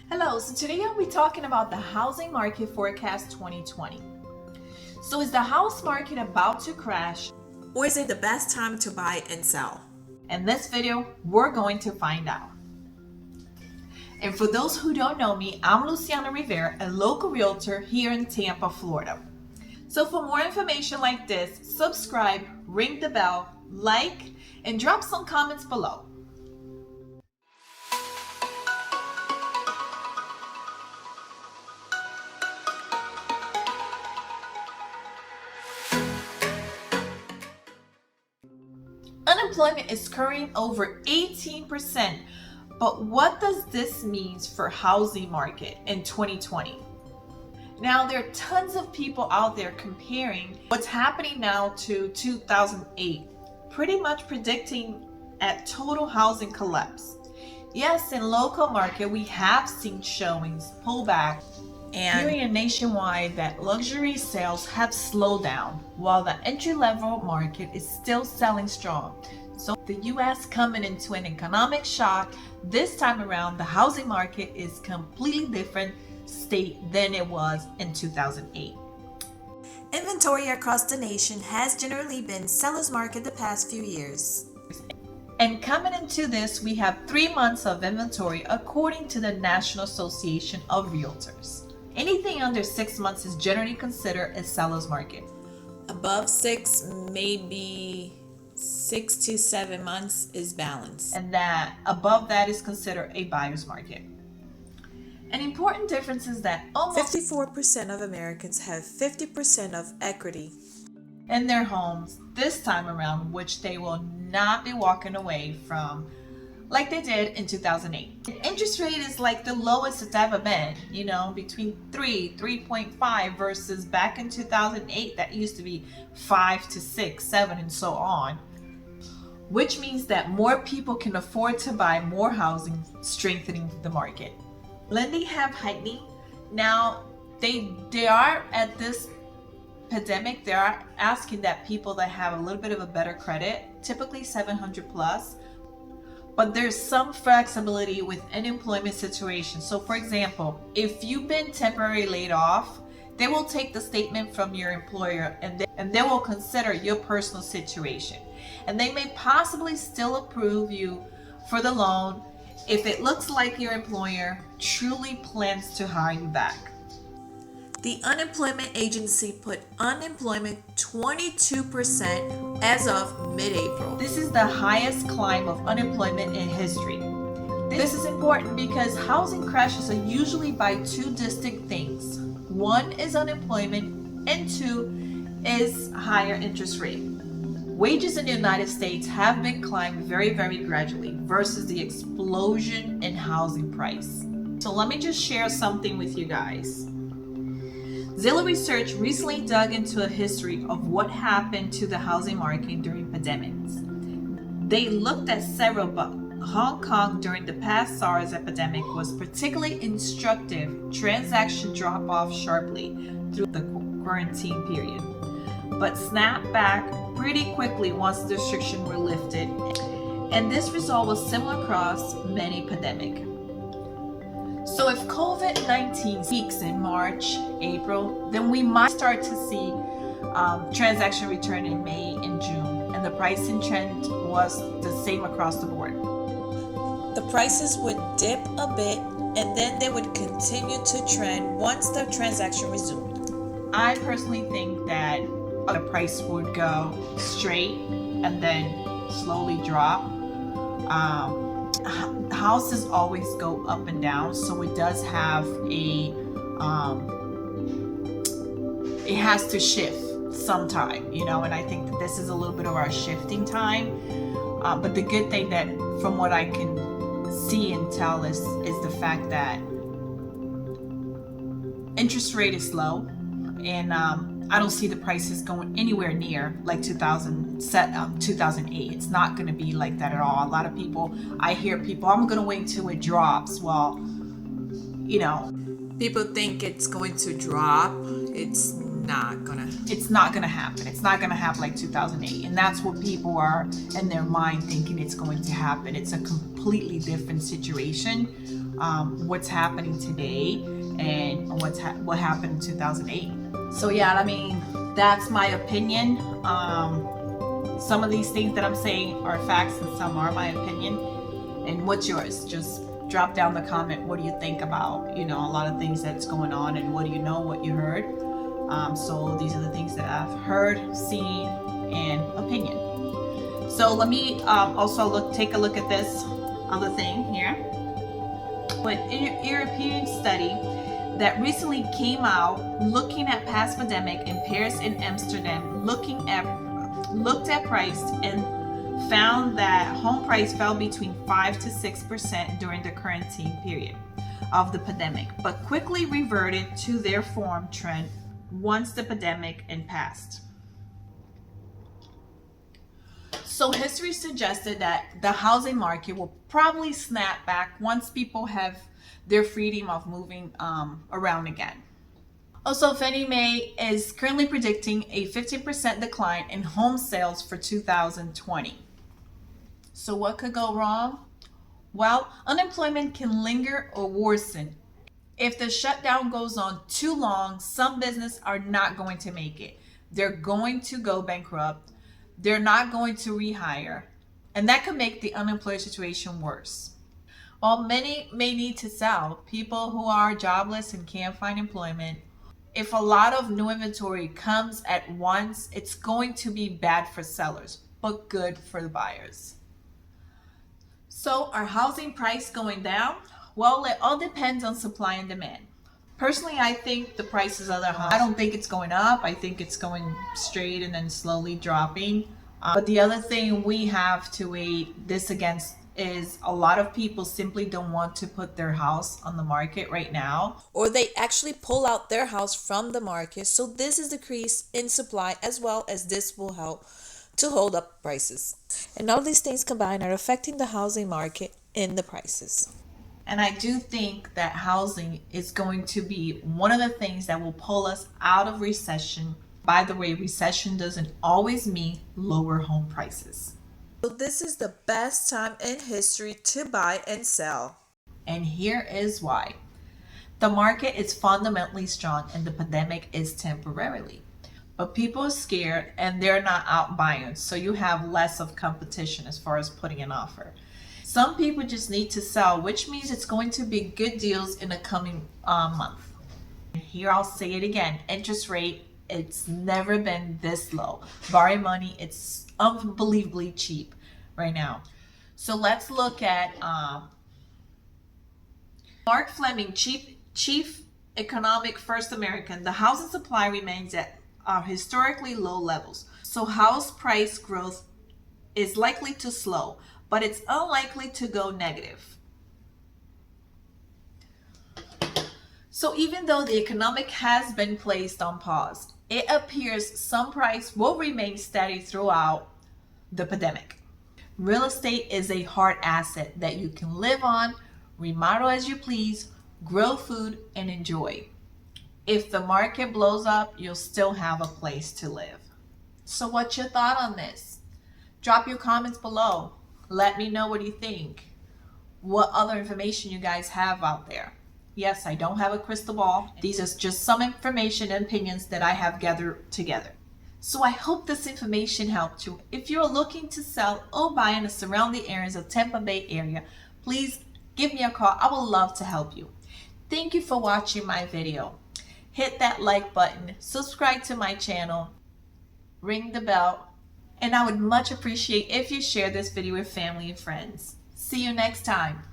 Hello, so today I'll be talking about the housing market forecast 2020. So is the house market about to crash, Or is it the best time to buy and sell? in this video, we're going to find out. And for those who don't know me, I'm Luciana Rivera, a local realtor here in Tampa, Florida. So for more information like this, subscribe, ring the bell, like, and drop some comments below. Unemployment is currently over 18%, but what does this mean for housing market in 2020? Now, there are tons of people out there comparing what's happening now to 2008, pretty much predicting a total housing collapse. Yes, in local market, we have seen showings pull back, and hearing nationwide that luxury sales have slowed down while the entry-level market is still selling strong. So the US coming into an economic shock, this time around the housing market is completely different state than it was in 2008. Inventory across the nation has generally been seller's market the past few years. And coming into this, we have 3 months of inventory according to the National Association of Realtors. Anything under 6 months is generally considered a seller's market. Above 6, maybe 6 to 7 months is balanced. And that above that is considered a buyer's market. An important difference is that almost 54% of Americans have 50% of equity in their homes this time around, which they will not be walking away from like they did in 2008. Interest rate is like the lowest it's ever been, between 3.5 versus back in 2008 that used to be 5 to 6, 7 and so on, which means that more people can afford to buy more housing, strengthening the market. Lending have heightening. Now they are at this pandemic, they are asking that people that have a little bit of a better credit, typically 700 plus, but there's some flexibility with unemployment situation. So for example, if you've been temporarily laid off, they will take the statement from your employer and they will consider your personal situation. And they may possibly still approve you for the loan if it looks like your employer truly plans to hire you back. The unemployment agency put unemployment 22% as of mid-April. This is the highest climb of unemployment in history. This is important because housing crashes are usually by two distinct things. One is unemployment and two is higher interest rate. Wages in the United States have been climbing very, very gradually versus the explosion in housing price. So let me just share something with you guys. Zillow Research recently dug into a history of what happened to the housing market during pandemics. They looked at several, but Hong Kong during the past SARS epidemic was particularly instructive. Transaction dropped off sharply through the quarantine period, but snapped back pretty quickly once the restrictions were lifted. And this result was similar across many pandemics. So if COVID-19 peaks in March, April, then we might start to see transaction return in May and June. And the pricing trend was the same across the board. The prices would dip a bit and then they would continue to trend once the transaction resumed. I personally think that the price would go straight and then slowly drop. Houses always go up and down, so it does have it has to shift sometime, and I think that this is a little bit of our shifting time. But the good thing that from what I can see and tell is the fact that interest rate is low, and I don't see the prices going anywhere near like 2008. It's not going to be like that at all. A lot of people, I hear people, I'm going to wait till it drops. Well, people think it's going to drop. It's not gonna happen. It's not going to happen like 2008. And that's what people are in their mind thinking it's going to happen. It's a completely different situation. what's happening today and what happened in 2008. So yeah, I mean, that's my opinion. Some of these things that I'm saying are facts and some are my opinion. And what's yours? Just drop down the comment. What do you think about, a lot of things that's going on, and what do you know, what you heard? So these are the things that I've heard, seen, and opinion. So let me also take a look at this other thing here. But a European study that recently came out looking at past pandemic in Paris and Amsterdam, looked at price and found that home price fell between 5 to 6% during the quarantine period of the pandemic, but quickly reverted to their former trend once the pandemic passed. So history suggested that the housing market will probably snap back once people have their freedom of moving around again. Also, Fannie Mae is currently predicting a 15% decline in home sales for 2020. So what could go wrong? Well, unemployment can linger or worsen. If the shutdown goes on too long, some businesses are not going to make it. They're going to go bankrupt. They're not going to rehire. And that could make the unemployed situation worse. While many may need to sell, people who are jobless and can't find employment, if a lot of new inventory comes at once, it's going to be bad for sellers, but good for the buyers. So are housing price going down? Well, it all depends on supply and demand. Personally, I think the prices of the house, I don't think it's going up. I think it's going straight and then slowly dropping. But the other thing we have to weigh this against is a lot of people simply don't want to put their house on the market right now. Or they actually pull out their house from the market. So this is decrease in supply, as well as this will help to hold up prices. And all these things combined are affecting the housing market and the prices. And I do think that housing is going to be one of the things that will pull us out of recession. By the way, recession doesn't always mean lower home prices. So this is the best time in history to buy and sell. And here is why. The market is fundamentally strong and the pandemic is temporarily. But people are scared and they're not out buying. So you have less of competition as far as putting an offer. Some people just need to sell, which means it's going to be good deals in the coming month. Here I'll say it again, interest rate, it's never been this low. Borrowing money, it's unbelievably cheap right now. So let's look at Mark Fleming, chief economic first American. The housing supply remains at historically low levels. So house price growth is likely to slow, but it's unlikely to go negative. So even though the economic has been placed on pause, it appears some price will remain steady throughout the pandemic. Real estate is a hard asset that you can live on, remodel as you please, grow food, and enjoy. If the market blows up, you'll still have a place to live. So what's your thought on this? Drop your comments below. Let me know what you think. What other information you guys have out there. Yes, I don't have a crystal ball. These are just some information and opinions that I have gathered together. So I hope this information helped you. If you're looking to sell or buy in the surrounding areas of Tampa Bay area, please give me a call. I would love to help you. Thank you for watching my video. Hit that like button, subscribe to my channel, ring the bell, and I would much appreciate if you share this video with family and friends. See you next time.